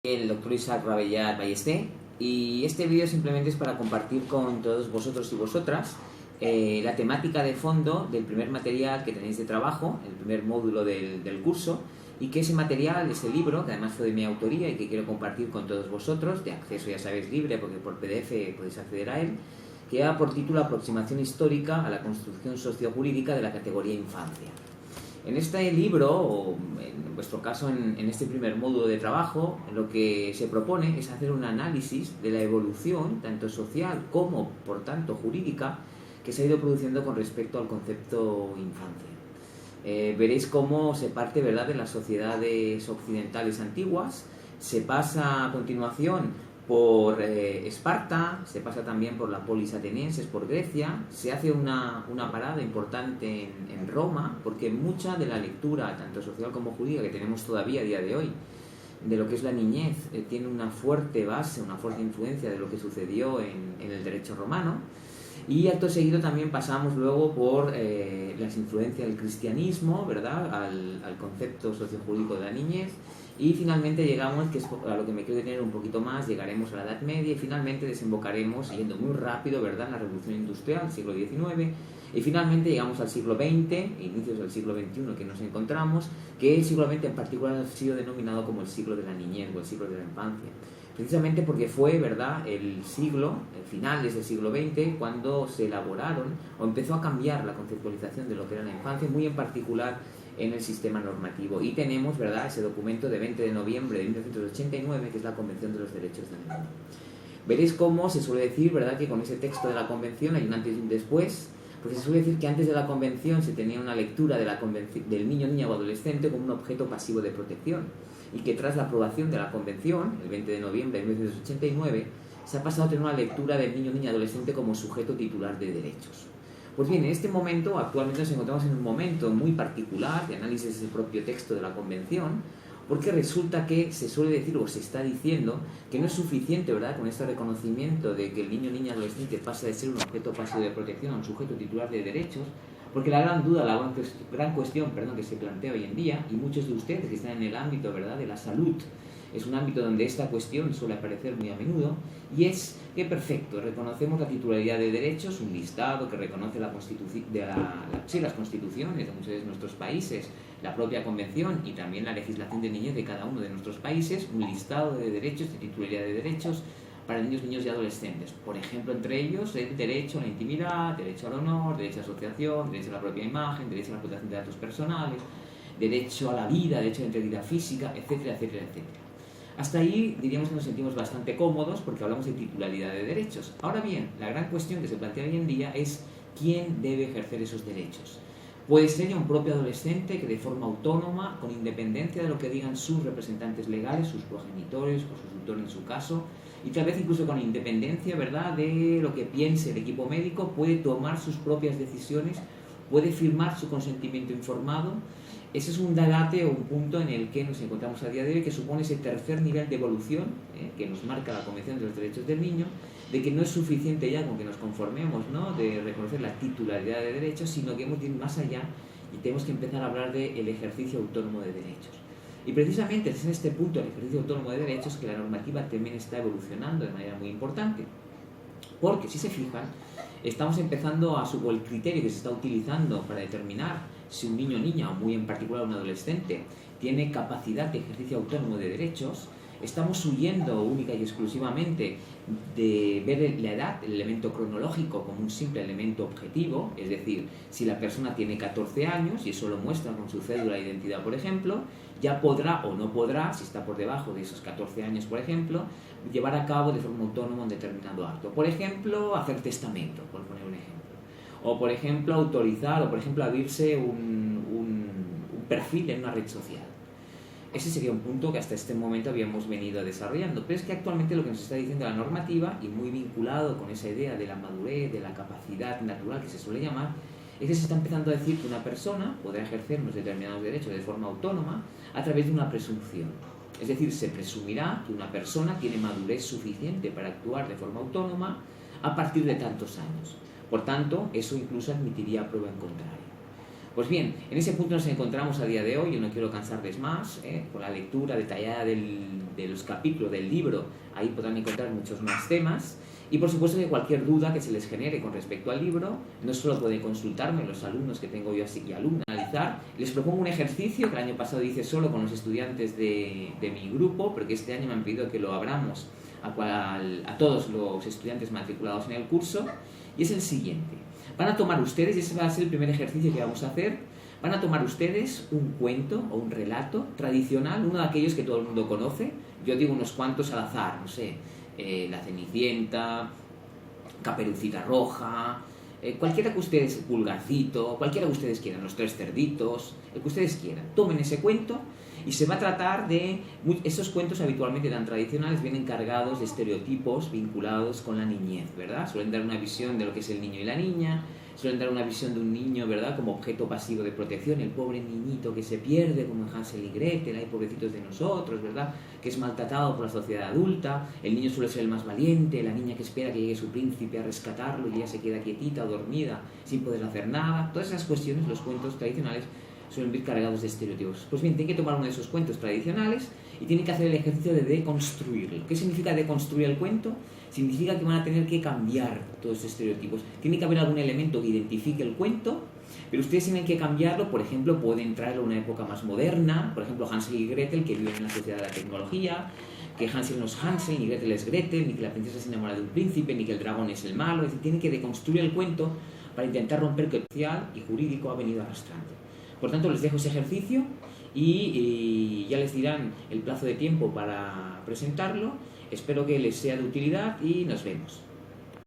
El doctor Isaac Rabellar Ballesté, y este vídeo simplemente es para compartir con todos vosotros y vosotras la temática de fondo del primer material que tenéis de trabajo, el primer módulo del curso, y que ese material, ese libro, que además fue de mi autoría y que quiero compartir con todos vosotros, de acceso ya sabéis libre porque por PDF podéis acceder a él, que lleva por título Aproximación histórica a la construcción sociojurídica de la categoría infancia. En este libro, o en vuestro caso en este primer módulo de trabajo, lo que se propone es hacer un análisis de la evolución, tanto social como, por tanto, jurídica, que se ha ido produciendo con respecto al concepto infancia. Veréis cómo se parte, ¿verdad?, de las sociedades occidentales antiguas, se pasa a continuación por Esparta, se pasa también por la polis atenienses, por Grecia, se hace una parada importante en Roma, porque mucha de la lectura, tanto social como jurídica, que tenemos todavía a día de hoy, de lo que es la niñez, tiene una fuerte base, una fuerte influencia de lo que sucedió en el derecho romano. Y acto seguido también pasamos luego por las influencias del cristianismo, ¿verdad?, al concepto sociojurídico de la niñez. Y finalmente llegamos, que es a lo que me quiero detener un poquito más, llegaremos a la Edad Media y finalmente desembocaremos, yendo muy rápido, ¿verdad?, en la Revolución Industrial, siglo XIX, y finalmente llegamos al siglo XX, inicios del siglo XXI que nos encontramos, que el siglo XX en particular ha sido denominado como el siglo de la niñez o el siglo de la infancia. Precisamente porque fue, ¿verdad?, el siglo, finales del siglo XX, cuando se elaboraron o empezó a cambiar la conceptualización de lo que era la infancia, muy en particular en el sistema normativo. Y tenemos, ¿verdad?, ese documento de 20 de noviembre de 1989, que es la Convención de los Derechos del Niño. Veréis cómo se suele decir, ¿verdad?, que con ese texto de la Convención hay un antes y un después, porque se suele decir que antes de la Convención se tenía una lectura de del niño, niña o adolescente como un objeto pasivo de protección, y que tras la aprobación de la Convención, el 20 de noviembre de 1989, se ha pasado a tener una lectura del niño, niña, adolescente como sujeto titular de derechos. Pues bien, en este momento, actualmente nos encontramos en un momento muy particular de análisis del propio texto de la Convención, porque resulta que se suele decir o se está diciendo que no es suficiente, ¿verdad?, con este reconocimiento de que el niño, niña, adolescente pasa de ser un objeto pasivo de protección a un sujeto titular de derechos, porque la gran duda, la gran cuestión, que se plantea hoy en día, y muchos de ustedes que están en el ámbito, ¿verdad?, de la salud, es un ámbito donde esta cuestión suele aparecer muy a menudo, y es que, perfecto, reconocemos la titularidad de derechos, un listado que reconoce las constituciones de muchos de nuestros países, la propia convención y también la legislación de niñez de cada uno de nuestros países, un listado de derechos, de titularidad de derechos para niños, niños y adolescentes. Por ejemplo, entre ellos, el derecho a la intimidad, derecho al honor, derecho a la asociación, derecho a la propia imagen, derecho a la protección de datos personales, derecho a la vida, derecho a la integridad física, etcétera, etcétera, etcétera. Hasta ahí diríamos que nos sentimos bastante cómodos porque hablamos de titularidad de derechos. Ahora bien, la gran cuestión que se plantea hoy en día es quién debe ejercer esos derechos. Puede ser ya un propio adolescente que de forma autónoma, con independencia de lo que digan sus representantes legales, sus progenitores o su tutor en su caso, y tal vez incluso con independencia, ¿verdad?, de lo que piense el equipo médico, puede tomar sus propias decisiones, puede firmar su consentimiento informado. Ese es un debate o un punto en el que nos encontramos a día de hoy, que supone ese tercer nivel de evolución que nos marca la Convención de los Derechos del Niño, de que no es suficiente ya con que nos conformemos, ¿no?, de reconocer la titularidad de derechos, sino que hemos de ir más allá y tenemos que empezar a hablar del ejercicio autónomo de derechos. Y precisamente es en este punto, el ejercicio autónomo de derechos, que la normativa también está evolucionando de manera muy importante. Porque, si se fijan, estamos empezando o el criterio que se está utilizando para determinar si un niño o niña, o muy en particular un adolescente, tiene capacidad de ejercicio autónomo de derechos, estamos huyendo única y exclusivamente de ver la edad, el elemento cronológico, como un simple elemento objetivo, es decir, si la persona tiene 14 años, y eso lo muestra con su cédula de identidad, por ejemplo, ya podrá o no podrá, si está por debajo de esos 14 años, por ejemplo, llevar a cabo de forma autónoma un determinado acto. Por ejemplo, hacer testamento, por poner un ejemplo. O, por ejemplo, autorizar, o, por ejemplo, abrirse un perfil en una red social. Ese sería un punto que hasta este momento habíamos venido desarrollando, pero es que actualmente lo que nos está diciendo la normativa, y muy vinculado con esa idea de la madurez, de la capacidad natural que se suele llamar, es que se está empezando a decir que una persona podrá ejercer unos determinados derechos de forma autónoma a través de una presunción. Es decir, se presumirá que una persona tiene madurez suficiente para actuar de forma autónoma a partir de tantos años. Por tanto, eso incluso admitiría prueba en contrario. Pues bien, en ese punto nos encontramos a día de hoy. Yo no quiero cansarles más con la lectura detallada de los capítulos del libro. Ahí podrán encontrar muchos más temas. Y por supuesto que cualquier duda que se les genere con respecto al libro, no solo pueden consultarme los alumnos que tengo yo así y alumnas, analizar. Les propongo un ejercicio que el año pasado hice solo con los estudiantes de mi grupo, pero que este año me han pedido que lo abramos a todos los estudiantes matriculados en el curso, y es el siguiente. Van a tomar ustedes, y ese va a ser el primer ejercicio que vamos a hacer, van a tomar ustedes un cuento o un relato tradicional, uno de aquellos que todo el mundo conoce. Yo digo unos cuantos al azar, no sé, La Cenicienta, Caperucita Roja, cualquiera que ustedes, Pulgarcito, cualquiera que ustedes quieran, Los Tres Cerditos, el que ustedes quieran. Tomen ese cuento y se va a tratar de... Esos cuentos habitualmente tan tradicionales vienen cargados de estereotipos vinculados con la niñez, ¿verdad? Suelen dar una visión de lo que es el niño y la niña, suelen dar una visión de un niño, ¿verdad?, como objeto pasivo de protección, el pobre niñito que se pierde, como en Hansel y Gretel, hay pobrecitos de nosotros, ¿verdad?, que es maltratado por la sociedad adulta. El niño suele ser el más valiente, la niña que espera que llegue su príncipe a rescatarlo y ella se queda quietita o dormida sin poder hacer nada. Todas esas cuestiones, los cuentos tradicionales suelen ir cargados de estereotipos. Pues bien, tienen que tomar uno de esos cuentos tradicionales y tienen que hacer el ejercicio de deconstruirlo. ¿Qué significa deconstruir el cuento? Significa que van a tener que cambiar todos esos estereotipos. Tiene que haber algún elemento que identifique el cuento, pero ustedes tienen que cambiarlo. Por ejemplo, pueden traerlo a una época más moderna, por ejemplo, Hansel y Gretel, que viven en la sociedad de la tecnología, que Hansel no es Hansel, ni Gretel es Gretel, ni que la princesa se enamora de un príncipe, ni que el dragón es el malo. Es decir, tienen que deconstruir el cuento para intentar romper que el social y jurídico ha venido arrastrando. Por tanto, les dejo ese ejercicio y ya les dirán el plazo de tiempo para presentarlo. Espero que les sea de utilidad y nos vemos.